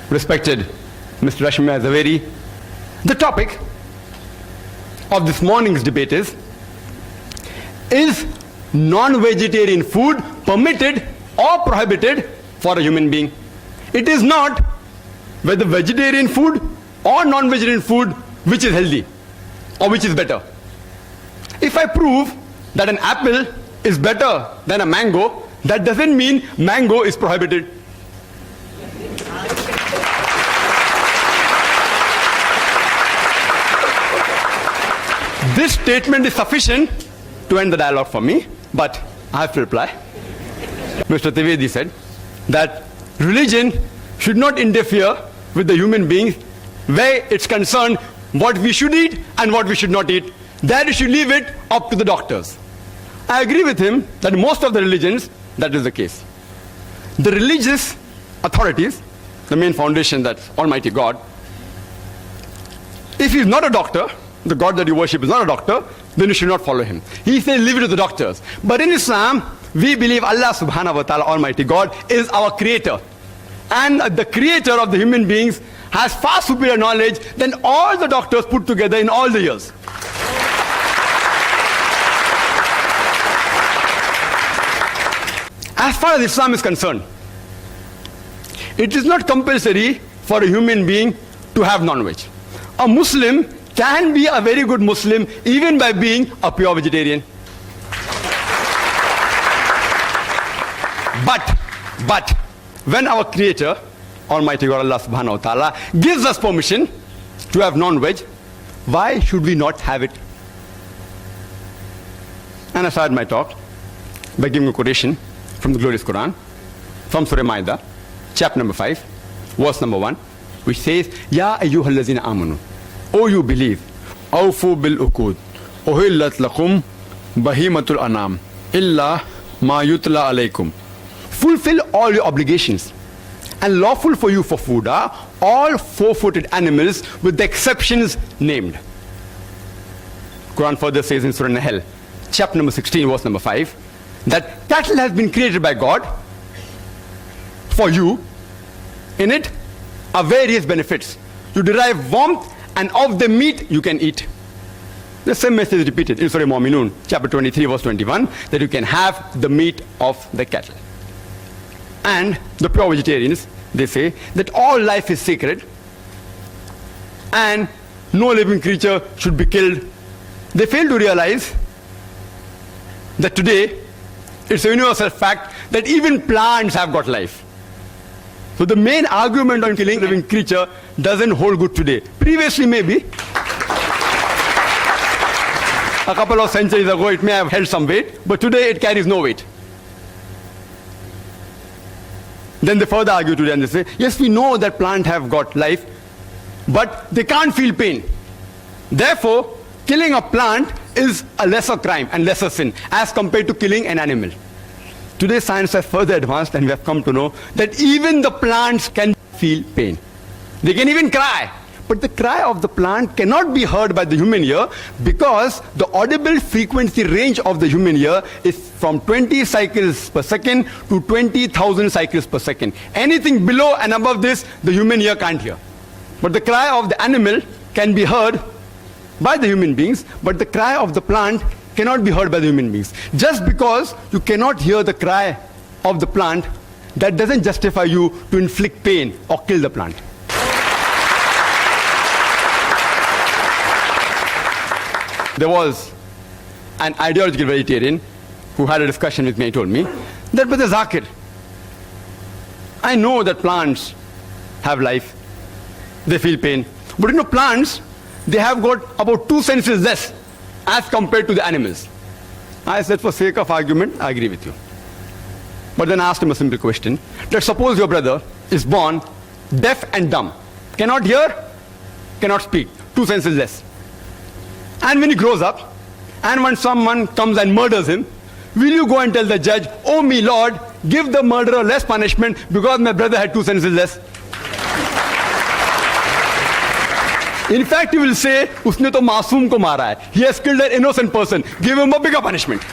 respected Mr. Rashmi Zaveri. The topic of this morning's debate is non-vegetarian food permitted or prohibited for a human being? It is not whether vegetarian food or non-vegetarian food which is healthy or which is better. If I prove that an apple is better than a mango, that doesn't mean mango is prohibited. This statement is sufficient to end the dialogue for me, but I have to reply. Mr. Trivedi said that religion should not interfere with the human beings where it's concerned what we should eat and what we should not eat. That we should leave it up to the doctors. I agree with him that most of the religions, that is the case. The religious authorities, the main foundation, that's Almighty God, if he's not a doctor, the God that you worship is not a doctor, then you should not follow him. He says leave it to the doctors. But in Islam, we believe Allah subhanahu wa ta'ala, Almighty God, is our creator. And the creator of the human beings has far superior knowledge than all the doctors put together in all the years. As far as Islam is concerned, it is not compulsory for a human being to have non-veg. A Muslim can be a very good Muslim even by being a pure vegetarian. But when our Creator, Almighty God Allah subhanahu wa ta'ala, gives us permission to have non-veg, why should we not have it? And I started my talk by giving a quotation from the glorious Quran, from Surah Ma'idah, chapter number 5, verse number 1, which says, Ya ayyuhallazina amanu, O you believe, awfu bil uqud, uhillat lakum bahimatul anam, illa ma yutla alaykum. Fulfill all your obligations, and lawful for you for food are all four-footed animals with the exceptions named. Quran further says in Surah Nahl, chapter number 16, verse number 5, that cattle has been created by God for you. In it are various benefits. You derive warmth, and of the meat you can eat. The same message is repeated in Surah Mu'minun, chapter 23, verse 21, that you can have the meat of the cattle. And the pure vegetarians, they say that all life is sacred and no living creature should be killed. They fail to realize that today it's a universal fact that even plants have got life. So the main argument on killing a living creature doesn't hold good today. Previously maybe, a couple of centuries ago it may have held some weight, but today it carries no weight. Then they further argue today and they say, yes, we know that plants have got life, but they can't feel pain. Therefore, killing a plant is a lesser crime and lesser sin as compared to killing an animal. Today science has further advanced and we have come to know that even the plants can feel pain. They can even cry. But the cry of the plant cannot be heard by the human ear because the audible frequency range of the human ear is from 20 cycles per second to 20,000 cycles per second. Anything below and above this, the human ear can't hear. But the cry of the animal can be heard by the human beings, but the cry of the plant cannot be heard by the human beings. Just because you cannot hear the cry of the plant, that doesn't justify you to inflict pain or kill the plant. There was an ideological vegetarian who had a discussion with me and told me that, Brother Zakir, I know that plants have life, they feel pain, but plants, they have got about 2 senses less as compared to the animals. I said, for sake of argument, I agree with you. But then I asked him a simple question. Let's suppose your brother is born deaf and dumb, cannot hear, cannot speak, 2 senses less. And when he grows up, and when someone comes and murders him, will you go and tell the judge, oh me Lord, give the murderer less punishment because my brother had 2 senses less? In fact, you will say, usne to masoom ko mara hai. He has killed an innocent person. Give him a bigger punishment.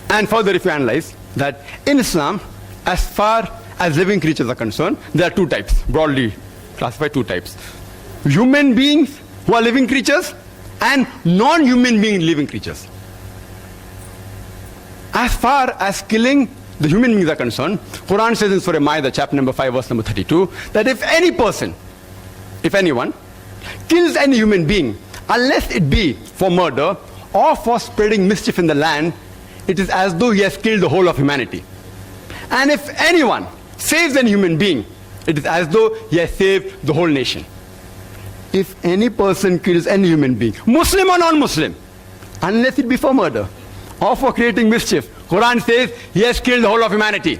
And further, if you analyze that in Islam, As far as living creatures are concerned, there are two types, broadly classified two types. Human beings who are living creatures and non-human being living creatures. As far as killing the human beings are concerned, Quran says in Surah Ma'idah, chapter number 5, verse number 32, that if any person, if anyone, kills any human being, unless it be for murder or for spreading mischief in the land, it is as though he has killed the whole of humanity. And if anyone saves any human being, it is as though he has saved the whole nation. If any person kills any human being, Muslim or non-Muslim, unless it be for murder or for creating mischief, Quran says he has killed the whole of humanity.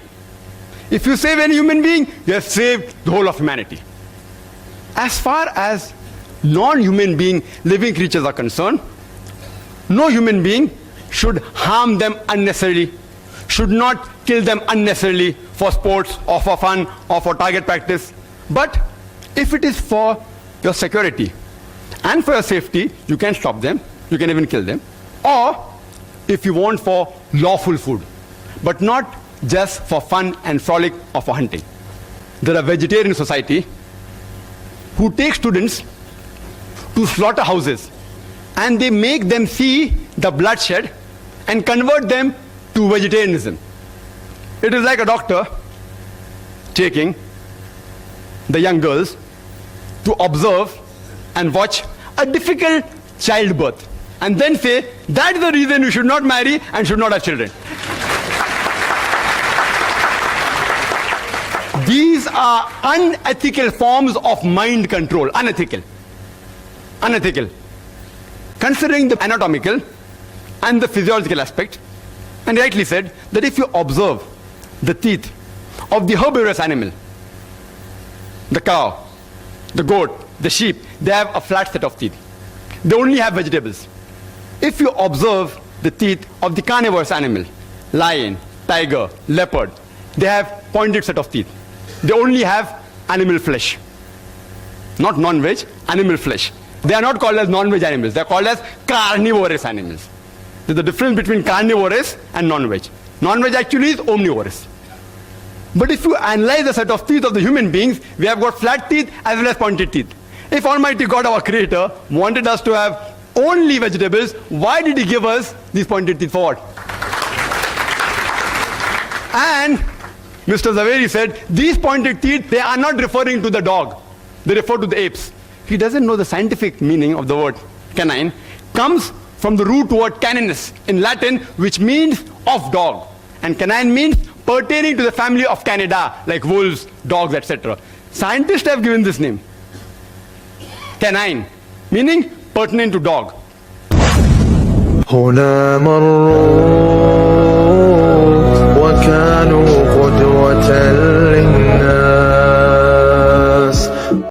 If you save any human being, you have saved the whole of humanity. As far as non-human being living creatures are concerned, no human being should harm them unnecessarily, should not kill them unnecessarily for sports or for fun or for target practice. But if it is for your security and for your safety, you can stop them, you can even kill them. Or if you want for lawful food, but not just for fun and frolic or for hunting. There are vegetarian society who take students to slaughterhouses and they make them see the bloodshed and convert them to vegetarianism. It is like a doctor taking the young girls to observe and watch a difficult childbirth and then say, that is the reason you should not marry and should not have children. These are unethical forms of mind control. Unethical. Unethical. Considering the anatomical and the physiological aspect, and rightly said that if you observe the teeth of the herbivorous animal, the cow, the goat, the sheep, they have a flat set of teeth. They only have vegetables. If you observe the teeth of the carnivorous animal, lion, tiger, leopard, they have pointed set of teeth. They only have animal flesh. Not non-veg, animal flesh. They are not called as non-veg animals. They are called as carnivorous animals. There's a difference between carnivorous and non-veg. Non-veg actually is omnivorous. But if you analyze the set of teeth of the human beings, we have got flat teeth as well as pointed teeth. If Almighty God, our Creator, wanted us to have only vegetables, why did He give us these pointed teeth for what? And Mr. Zaveri said, these pointed teeth, they are not referring to the dog. They refer to the apes. He doesn't know the scientific meaning of the word canine. Comes from the root word caninus in Latin, which means of dog. And canine means pertaining to the family of Canidae, like wolves, dogs, etc. Scientists have given this name. Canine, meaning pertinent to dog. هنا مر